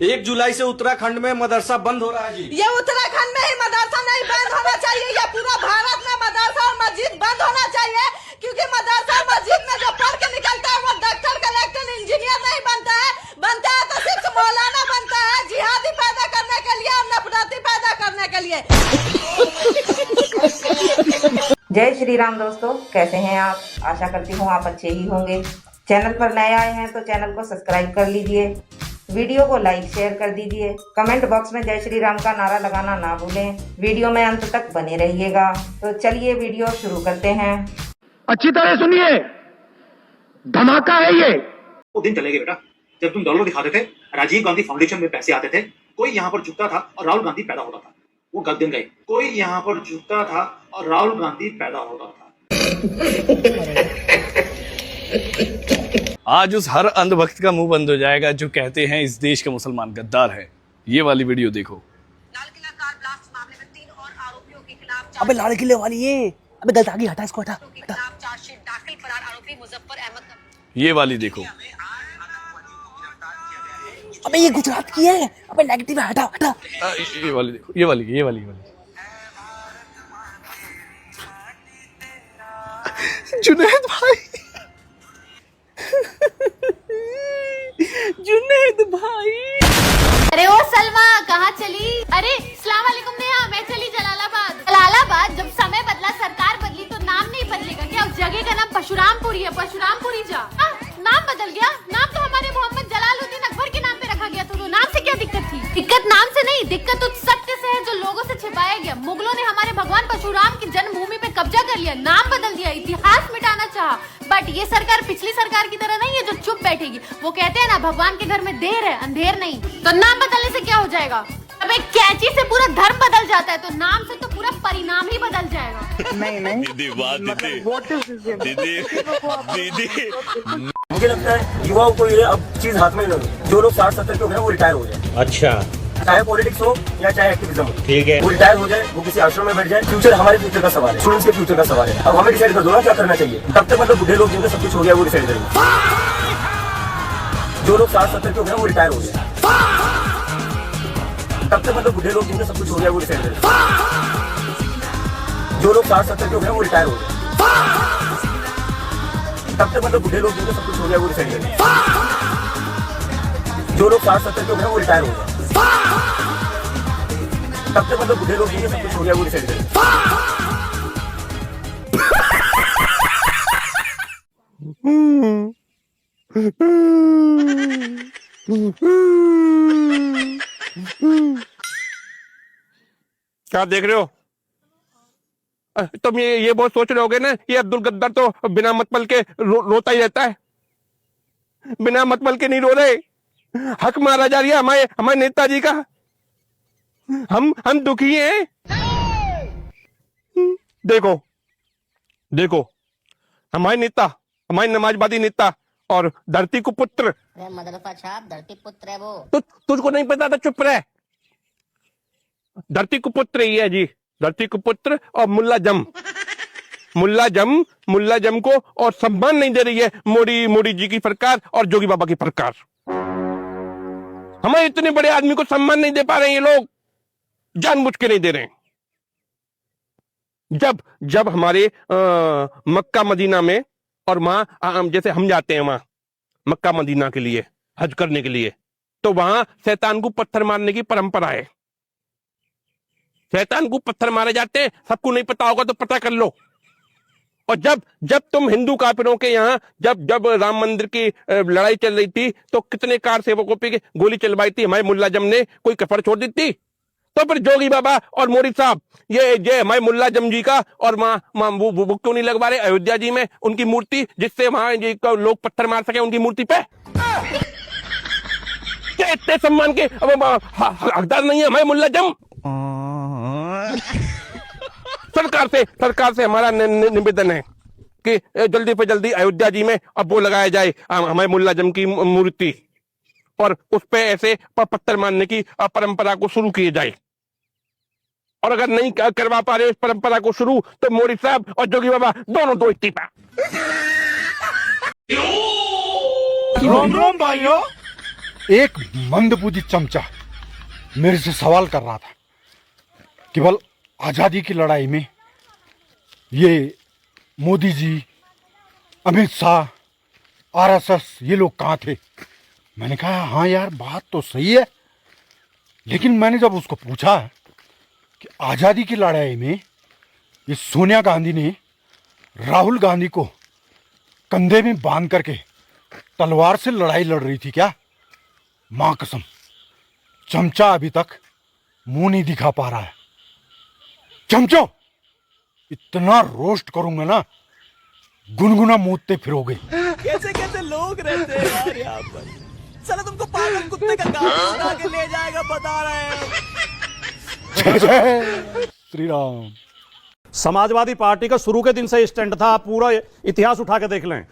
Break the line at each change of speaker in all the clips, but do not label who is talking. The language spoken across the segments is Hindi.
1 जुलाई से उत्तराखंड में मदरसा बंद हो रहा है जी।
ये उत्तराखंड में ही मदरसा नहीं बंद होना चाहिए, ये पूरा भारत में मदरसा और मस्जिद बंद होना चाहिए, क्योंकि मदरसा और मस्जिद में जो पढ़ के निकलता है वो डॉक्टर, कलेक्टर, इंजीनियर नहीं बनता है तो सिर्फ मौलाना बनता है, जिहादी पैदा करने के लिए और नफरती पैदा करने के लिए।
जय श्री राम दोस्तों, कैसे हैं आप? आशा करती हूँ आप अच्छे ही होंगे। चैनल पर नए आए हैं तो चैनल को सब्सक्राइब कर लीजिए, वीडियो को लाइक शेयर कर दीजिए, कमेंट बॉक्स में जय श्री राम का नारा लगाना ना भूलें। वीडियो में अंत तक बने रहिएगा। तो चलिए वीडियो शुरू करते हैं।
अच्छी तरह सुनिए, धमाका है ये।
वो दिन चले गए बेटा जब तुम डॉलर दिखाते थे, राजीव गांधी फाउंडेशन में पैसे आते थे, कोई यहाँ पर झुकता था और राहुल गांधी पैदा होता था। वो गलत दिन गए, कोई यहाँ पर झुकता था और राहुल गांधी पैदा होता था।
आज उस हर अंधभक्त का मुंह बंद हो जाएगा जो कहते हैं इस देश का मुसलमान गद्दार है। ये वाली वीडियो देखो।
लाल किला कार ब्लास्ट मामले में 3 और आरोपियों के खिलाफ
अबे लाल किले वाली ये, अबे गलत आ गई, हटा इसको, हटा हटा।
चार्जशीट दाखिल, फरार आरोपी मुजफ्फर अहमद।
ये वाली देखो।
अबे ये गुजरात की है, अबे नेगेटिव है, हटा हटा।
ये वाली देखो, ये वाली जुनैद भाई, जुनैद भाई।
अरे ओ सलमा कहाँ चली? अरे सलाम वालेकुम नेहा, मैं चली जलालाबाद। जलालाबाद जब समय बदला, सरकार बदली तो नाम नहीं बदलेगा क्या? उस जगह का नाम परशुरामपुरी है, परशुरामपुरी जा। नाम बदल गया? नाम तो हमारे मोहम्मद जलालुद्दीन अकबर के नाम पे रखा गया, तो नाम से क्या दिक्कत थी? दिक्कत नाम से नहीं, दिक्कत उस सत्य से है जो लोगों से छिपाया गया। मुगलों ने हमारे भगवान परशुराम की जन्मभूमि पे कब्जा कर लिया, नाम बदल दिया, इतिहास मिटाना चाहा। बट ये सरकार पिछली सरकार की तरह नहीं है जो चुप बैठेगी। वो कहते हैं ना, भगवान के घर में देर है अंधेर नहीं। तो नाम बदलने से क्या हो जाएगा? अब एक कैंची से पूरा धर्म बदल जाता है, तो नाम से तो पूरा परिणाम ही बदल जाएगा।
नहीं
दीदी मुझे लगता है युवाओं को ये अब चीज हाथ में नहीं, जो लोग 60-70 के हो गए वो रिटायर हो जाए।
अच्छा,
चाहे पॉलिटिक्स हो या चाहे एक्टिविज्म हो,
ठीक है,
वो रिटायर हो जाए, वो किसी आश्रम में बैठ जाए। फ्यूचर हमारे फ्यूचर का सवाल है, स्टूडेंट्स के फ्यूचर का सवाल है। अब हमें डिसाइड कर दो ना क्या करना चाहिए। तब तक मतलब बुढ़े लोग जिनका सब कुछ हो गया वो डिसाइड करेंगे। जो लोग 60-70 के हो गए वो रिटायर हो जाए। तब तक मतलब बुढ़े लोग जिनका सब कुछ हो गया वो डिसाइड करेंगे। जो लोग 60-70 के हो गए वो रिटायर हो जाए। तब तक मतलब बुढ़े लोग जिनका सब कुछ हो गया वो डिसाइड करेंगे। जो लोग 60-70 के हो गए वो रिटायर हो जाए। तब तक मतलब बुढ़े लोग जिनका सब कुछ हो गया वो डिसाइड करेंगे।
क्या देख रहे हो? तुम ये बहुत सोच रहे होगे ना, ये अब्दुल गद्दार तो बिना मतबल के रोता ही रहता है। बिना मतबल के नहीं रो रहे, हक मारा जा रही है हमारे नेताजी का। हम दुखी हैं। देखो हमारे नेता, हमारे नमाजवादी नेता और धरती को पुत्र।
मदरसा छाप धरती पुत्र है वो।
तो तुझको नहीं पता था, चुप रह। धरती को पुत्र ही है जी, धरती को पुत्र। और मुल्ला जम को और सम्मान नहीं दे रही है मोदी जी की सरकार और जोगी बाबा की सरकार। हमारे इतने बड़े आदमी को सम्मान नहीं दे पा रहे हैं ये लोग, जानबूझ के नहीं दे रहे हैं। जब हमारे मक्का मदीना में, और वहां जैसे हम जाते हैं वहां मक्का मदीना के लिए, हज करने के लिए, तो वहां शैतान को पत्थर मारने की परंपरा है। शैतान को पत्थर मारे जाते हैं, सबको नहीं पता होगा तो पता कर लो। और जब तुम हिंदू काफिरों के यहाँ जब राम मंदिर की लड़ाई चल रही थी, तो कितने कार सेवकों पे गोली चलवाई थी हमारे मुल्ला जम ने, कोई कसर छोड़ दी थी? तो फिर जोगी बाबा और मोदी साहब ये हमारे मुल्ला जम जी का और वहां वो क्यों नहीं लगवा रहे अयोध्या जी में उनकी मूर्ति, जिससे वहां लोग पत्थर मार सके उनकी मूर्ति पे? क्या इतने सम्मान के हकदार नहीं है हमारे मुल्ला जम? सरकार से हमारा निवेदन है कि जल्दी पे जल्दी अयोध्या जी में अब वो लगाया जाए हमारे मुल्ला जम की मूर्ति, और उस पे ऐसे पत्थर मारने की परंपरा को शुरू किए जाए। और अगर नहीं करवा पा रहे इस परंपरा को शुरू, तो मोदी साहब और जोगी बाबा दोनों दो इस्तीफा।
रोम भाइयों,
एक मंदबुद्धि चमचा मेरे से सवाल कर रहा था केवल आज़ादी की लड़ाई में ये मोदी जी, अमित शाह, आरएसएस ये लोग कहाँ थे। मैंने कहा हाँ यार बात तो सही है, लेकिन मैंने जब उसको पूछा कि आज़ादी की लड़ाई में ये सोनिया गांधी ने राहुल गांधी को कंधे में बांध करके तलवार से लड़ाई लड़ रही थी क्या, माँ कसम चमचा अभी तक मुंह नहीं दिखा पा रहा है। चमचो इतना रोस्ट करूंगा ना गुनगुना मूतते फिरोगे।
कैसे कैसे लोग रहते हैं यार यहाँ पर। साला तुमको पागल कुत्ते का गाड़ी उड़ा के ले जाएगा, बता रहे हैं।
जय जय श्री राम।
समाजवादी पार्टी का शुरू के दिन से स्टैंड था, आप पूरा इतिहास उठा के देख लें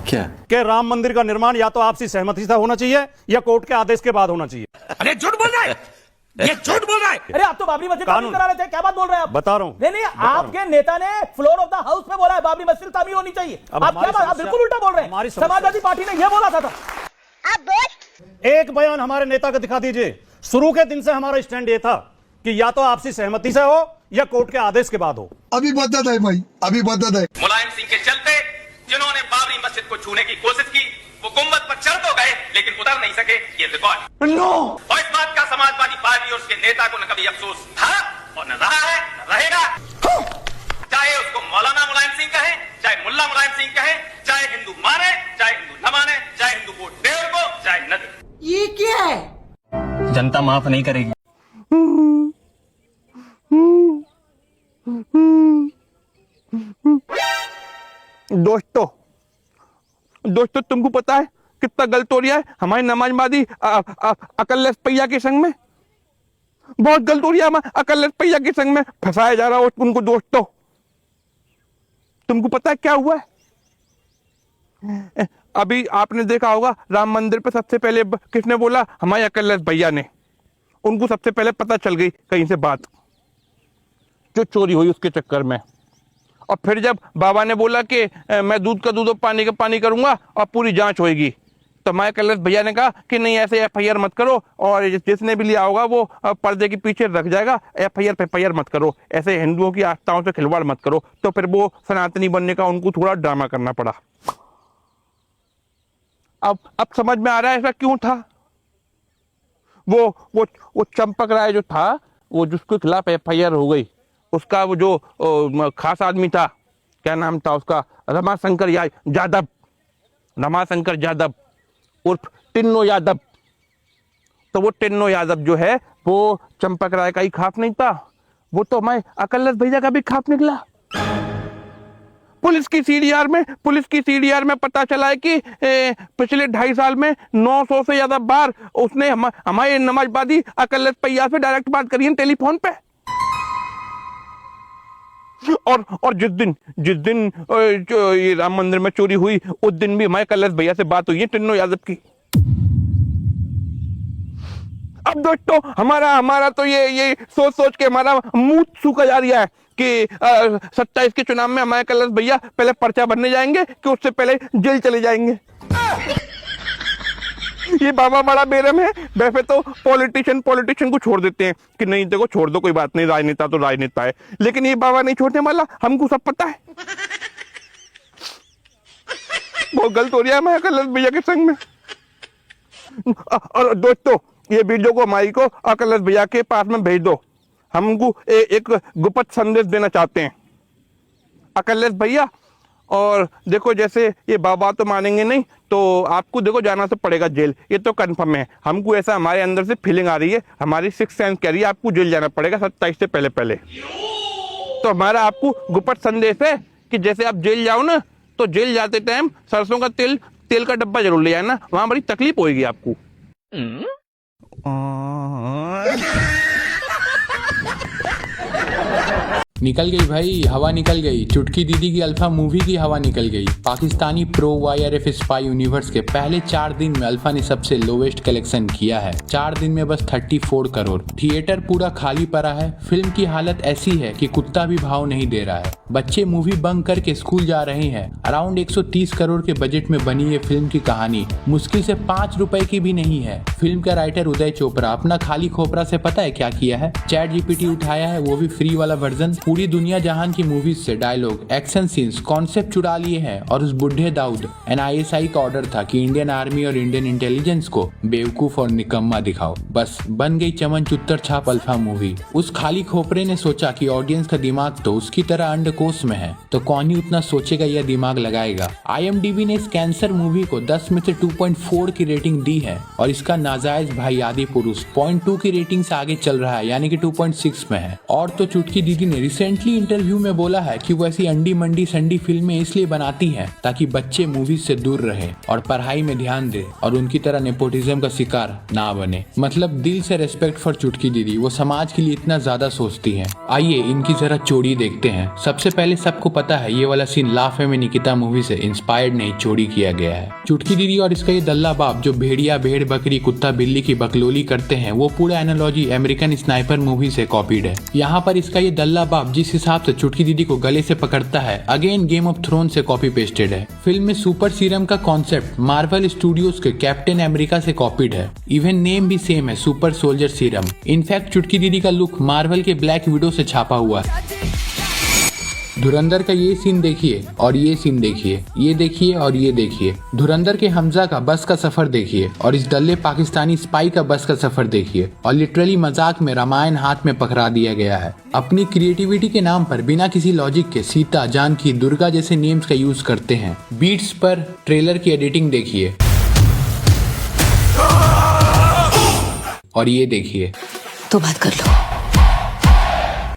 क्या
कि राम मंदिर का निर्माण या तो आपसी सहमति से होना चाहिए या कोर्ट के आदेश के बाद होना चाहिए।
अरे झूठ बोल रहा है, ये झूठ बोल रहा है।
अरे आप तो बाबरी मस्जिद तामीर करा रहे थे, क्या बात बोल रहे हैं आप?
बता रहा हूं।
नहीं नहीं, आपके नेता ने फ्लोर ऑफ द हाउस में बोला है बाबरी मस्जिद तामीर होनी चाहिए।
अब
आप क्या बात, आप बिल्कुल उल्टा बोल रहे हैं। समाजवादी पार्टी ने यह बोला था।
एक बयान हमारे नेता का दिखा दीजिए। शुरू के दिन से हमारा स्टैंड ये था कि या तो आपसी सहमति से हो या कोर्ट के आदेश के बाद हो।
अभी बदत है भाई, अभी बदत है।
मुलायम सिंह के चलते जिन्होंने बाबरी मस्जिद को छूने की कोशिश की वो गुंबद पर चढ़ तो गए लेकिन उतर नहीं सके, ये रिकॉर्ड। नो। और इस बात का समाजवादी पार्टी और उसके नेता को न कभी अफसोस था और न रहा है न रहेगा। चाहे उसको मौलाना मुलायम सिंह कहे, चाहे मुल्ला मुलायम सिंह कहे, चाहे हिंदू माने चाहे हिंदू न माने, चाहे हिंदू वोट दे उनको चाहे न दे।
ये क्या है?
जनता माफ नहीं करेगी।
दोस्तों तुमको पता है कितना गलत हो रहा है हमारी नमाजबादी अकल्लेस पहिया के संग में। बहुत गलत हो रहा है अकल्लेस पहिया के संग में फंसाया जा रहा है उनको। दोस्तों तुमको पता है क्या हुआ है? अभी आपने देखा होगा राम मंदिर पे सबसे पहले किसने बोला? हमारे अकल्लेस भैया ने। उनको सबसे पहले पता चल गई कहीं से बात जो चोरी हुई उसके चक्कर में। और फिर जब बाबा ने बोला कि मैं दूध का दूध और पानी का पानी करूंगा और पूरी जांच होगी, तो हमारे कलेश भैया ने कहा कि नहीं ऐसे एफआईआर मत करो और जिसने भी लिया होगा वो पर्दे के पीछे रख जाएगा, एफआईआर मत करो, ऐसे हिंदुओं की आस्थाओं से खिलवाड़ मत करो। तो फिर वो सनातनी बनने का उनको थोड़ा ड्रामा करना पड़ा। अब समझ में आ रहा है ऐसा क्यों था। वो चंपक राय जो था, वो जिसके खिलाफ एफआईआर हो गई, उसका वो जो खास आदमी था, क्या नाम था उसका, रमाशंकर यादव उर्फ टिन्नो यादव। तो वो टिन्नो यादव जो है वो चंपक राय का ही खास नहीं था, वो तो हमारे अकल्लेस भैया का भी खास निकला। पुलिस की सीडीआर में पता चला है कि पिछले 2.5 साल में 900 से ज्यादा बार उसने हमारे नमाजबादी अकल्लेस भैया से डायरेक्ट बात करी है टेलीफोन पे। और जिस दिन ये राम मंदिर में चोरी हुई उस दिन भी हमारे कलेश भैया से बात हुई है टिन्नो यादव की। अब दोस्तों हमारा तो ये सोच के हमारा मुंह सूखा जा रहा है कि 27 के चुनाव में हमारे कलेश भैया पहले पर्चा भरने जाएंगे कि उससे पहले जेल चले जाएंगे। ये बाबा बड़ा बेरहम है। वैसे तो पॉलिटिशियन को छोड़ देते हैं कि नहीं देखो छोड़ दो कोई बात नहीं, राजनेता तो राजनेता है, लेकिन ये बाबा नहीं छोड़ने वाला, हमको सब पता है। बहुत गलत हो रहा है मैं अकल्लेस भैया के संग में। और दोस्तों ये वीडियो को हमारी को अकल्लेस भैया के पास में भेज दो। हमको एक गुप्त संदेश देना चाहते हैं अकल्लेस भैया। और देखो जैसे ये बाबा तो मानेंगे नहीं, तो आपको देखो जाना तो पड़ेगा जेल, ये तो कंफर्म है। हमको ऐसा हमारे अंदर से फीलिंग आ रही है, हमारी सिक्स सेंस कह रही है आपको जेल जाना पड़ेगा 27 से पहले। तो हमारा आपको गुप्त संदेश है कि जैसे आप जेल जाओ ना, तो जेल जाते टाइम सरसों का तेल का डब्बा जरूर ले आना, वहां बड़ी तकलीफ होगी आपको।
निकल गई भाई, हवा निकल गई। चुटकी दीदी की अल्फा मूवी की हवा निकल गई। Pakistani pro YRF spy universe के पहले 4 दिन में अल्फा ने सबसे लोवेस्ट कलेक्शन किया है। 4 दिन में बस 34 करोड़। थिएटर पूरा खाली पड़ा है। फिल्म की हालत ऐसी है कि कुत्ता भी भाव नहीं दे रहा है। बच्चे मूवी बंक करके स्कूल जा रहे हैं। अराउंड 130 करोड़ के बजट में बनी ये फिल्म की कहानी मुश्किल से 5 रुपए की भी नहीं है। फिल्म का राइटर उदय चोपड़ा अपना खाली खोपड़ा से पता है क्या किया है? चैट GPT उठाया है, वो भी फ्री वाला वर्जन। पूरी दुनिया जहान की मूवीज से डायलॉग, एक्शन सीन्स, कॉन्सेप्ट चुरा लिए हैं और उस बुढ़े दाऊद NISI का ऑर्डर था कि इंडियन आर्मी और इंडियन इंटेलिजेंस को बेवकूफ और निकम्मा दिखाओ। बस बन गई चमन चुत्तर छाप अल्फा मूवी। उस खाली खोपरे ने सोचा कि ऑडियंस का दिमाग तो उसकी तरह अंडकोश में है, तो कौन ही उतना सोचेगा या दिमाग लगाएगा। IMDb ने इस कैंसर मूवी को 10 में से 2.4 की रेटिंग दी है और इसका नाजायज भाई आदि पुरुष 0.2 की रेटिंग से आगे चल रहा है, यानी कि 2.6 में है। और तो चुटकी दीदी ने रिसेंटली इंटरव्यू में बोला है कि वो ऐसी अंडी मंडी संडी फिल्में इसलिए बनाती हैं ताकि बच्चे मूवीज से दूर रहे और पढ़ाई में ध्यान दे और उनकी तरह नेपोटिज्म का शिकार ना बने। मतलब दिल से रेस्पेक्ट फॉर चुटकी दीदी, वो समाज के लिए इतना ज्यादा सोचती हैं। आइए इनकी जरा चोरी देखते हैं। सबसे पहले सबको पता है ये वाला सीन ला फे में निकिता मूवी से इंस्पायर्ड नहीं चोरी किया गया है। चुटकी दीदी और इसका ये दल्ला बाप जो भेड़िया भेड़ बकरी कुत्ता बिल्ली की बकलोली करते हैं वो पूरा एनालॉजी अमेरिकन स्नाइपर मूवी से कॉपीड है। यहाँ पर इसका ये दल्ला बाप जिस हिसाब से चुटकी दीदी को गले से पकड़ता है अगेन गेम ऑफ थ्रोन से कॉपी पेस्टेड है। फिल्म में सुपर सीरम का कॉन्सेप्ट मार्वल स्टूडियोज के कैप्टन अमेरिका से कॉपीड है। इवन नेम भी सेम है, सुपर सोल्जर सीरम। इनफैक्ट चुटकी दीदी का लुक मार्वल के ब्लैक विडो से छापा हुआ है। धुरंधर का ये सीन देखिए और ये सीन देखिए, ये देखिए और ये देखिए। धुरंधर के हमजा का बस का सफर देखिए और इस डल्ले पाकिस्तानी स्पाई का बस का सफर देखिए। और लिटरली मजाक में रामायण हाथ में पकड़ा दिया गया है। अपनी क्रिएटिविटी के नाम पर बिना किसी लॉजिक के सीता, जानकी, दुर्गा जैसे नेम्स का यूज करते हैं। बीट्स पर ट्रेलर की एडिटिंग देखिए और ये देखिए।
तो बात कर लो।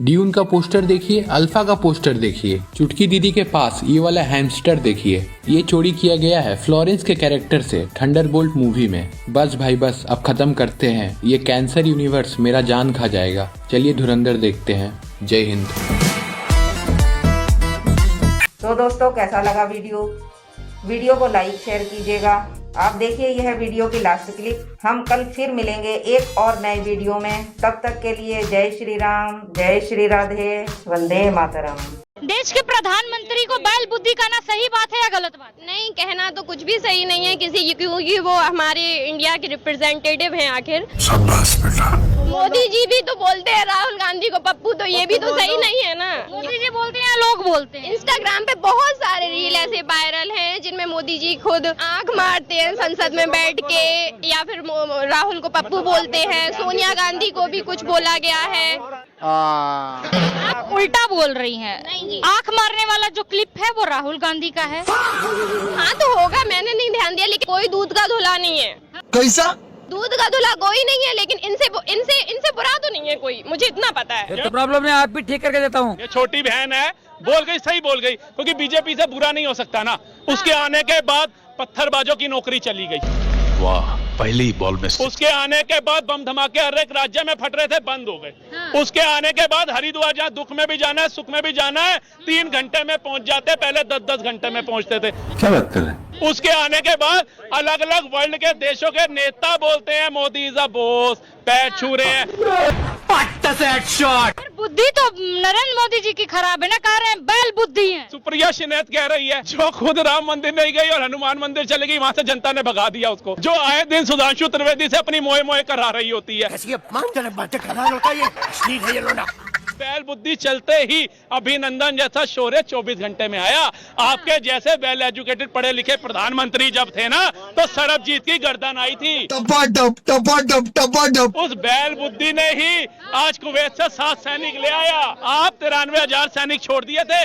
ड्यून का पोस्टर देखिए, अल्फा का पोस्टर देखिए। चुटकी दीदी के पास ये वाला हैमस्टर देखिए। ये चोरी किया गया है फ्लोरेंस के कैरेक्टर से थंडरबोल्ट मूवी में। बस भाई बस, अब खत्म करते हैं। ये कैंसर यूनिवर्स मेरा जान खा जाएगा। चलिए धुरंधर देखते हैं। जय हिंद।
तो दोस्तों कैसा लगा वीडियो को लाइक शेयर कीजिएगा। आप देखिए यह वीडियो की लास्ट क्लिप। हम कल फिर मिलेंगे एक और नए वीडियो में। तब तक के लिए जय श्री राम, जय श्री राधे, वंदे मातरम।
देश के प्रधानमंत्री को बैल बुद्धि कहना सही बात है या गलत बात? नहीं, कहना तो कुछ भी सही नहीं है किसी, क्योंकि वो हमारे इंडिया के रिप्रेजेंटेटिव हैं आखिर।
शाबाश बेटा।
मोदी जी भी तो बोलते हैं राहुल गांधी को पप्पू, तो ये भी तो सही नहीं है ना। मोदी जी बोलते हैं, लोग बोलते हैं। इंस्टाग्राम पे बहुत सारे रील ऐसे वायरल हैं जिनमें मोदी जी खुद आंख मारते हैं संसद में बैठ के, या फिर राहुल को पप्पू बोलते हैं। सोनिया गांधी को भी कुछ बोला गया है। आप उल्टा बोल रही हैं। आंख मारने वाला जो क्लिप है वो राहुल गांधी का है। हाँ तो होगा, मैंने नहीं ध्यान दिया, लेकिन कोई दूध का धुला नहीं है।
कैसा?
दूध का धुला कोई नहीं है, लेकिन इनसे बुरा तो नहीं है कोई, मुझे इतना पता है।
तो प्रॉब्लम है, आप भी ठीक करके देता हूँ।
ये छोटी बहन है, बोल गई सही बोल गई, क्योंकि बीजेपी से बुरा नहीं हो सकता ना। उसके आने के बाद पत्थरबाजों की नौकरी चली गई।
वाह, पहली बॉल में।
उसके आने के बाद बम धमाके हर एक राज्य में फट रहे थे, बंद हो गए। उसके आने के बाद हरिद्वार, जहाँ दुख में भी जाना है सुख में भी जाना है, 3 घंटे में पहुंच जाते, पहले 10-10 घंटे में पहुंचते थे।
क्या बात कर रहे हैं?
उसके आने के बाद अलग अलग वर्ल्ड के देशों के नेता बोलते हैं मोदी इज अ बॉस, पैर छू रहे हैं।
बुद्धि तो नरेंद्र मोदी जी की खराब है ना, कह रहे हैं बैल बुद्धि है।
सुप्रिया शिनेत कह रही है, जो खुद राम मंदिर नहीं गई और हनुमान मंदिर चली गई, वहाँ से जनता ने भगा दिया उसको। जो आए दिन सुधांशु त्रिवेदी से अपनी मोए मोए करा रही होती है।
ऐसी अपमानजनक बातें कर रहा होता है, ये अश्लील है ये लोना।
बैल बुद्धि चलते ही अभिनंदन जैसा शौर्य 24 घंटे में आया। आपके जैसे वेल एजुकेटेड पढ़े लिखे प्रधानमंत्री जब थे ना, तो सरबजीत की गर्दन आई थी। उस बैल बुद्धि ने ही आज कुवैत से 7 सैनिक ले आया। आप 93,000 सैनिक छोड़ दिए थे।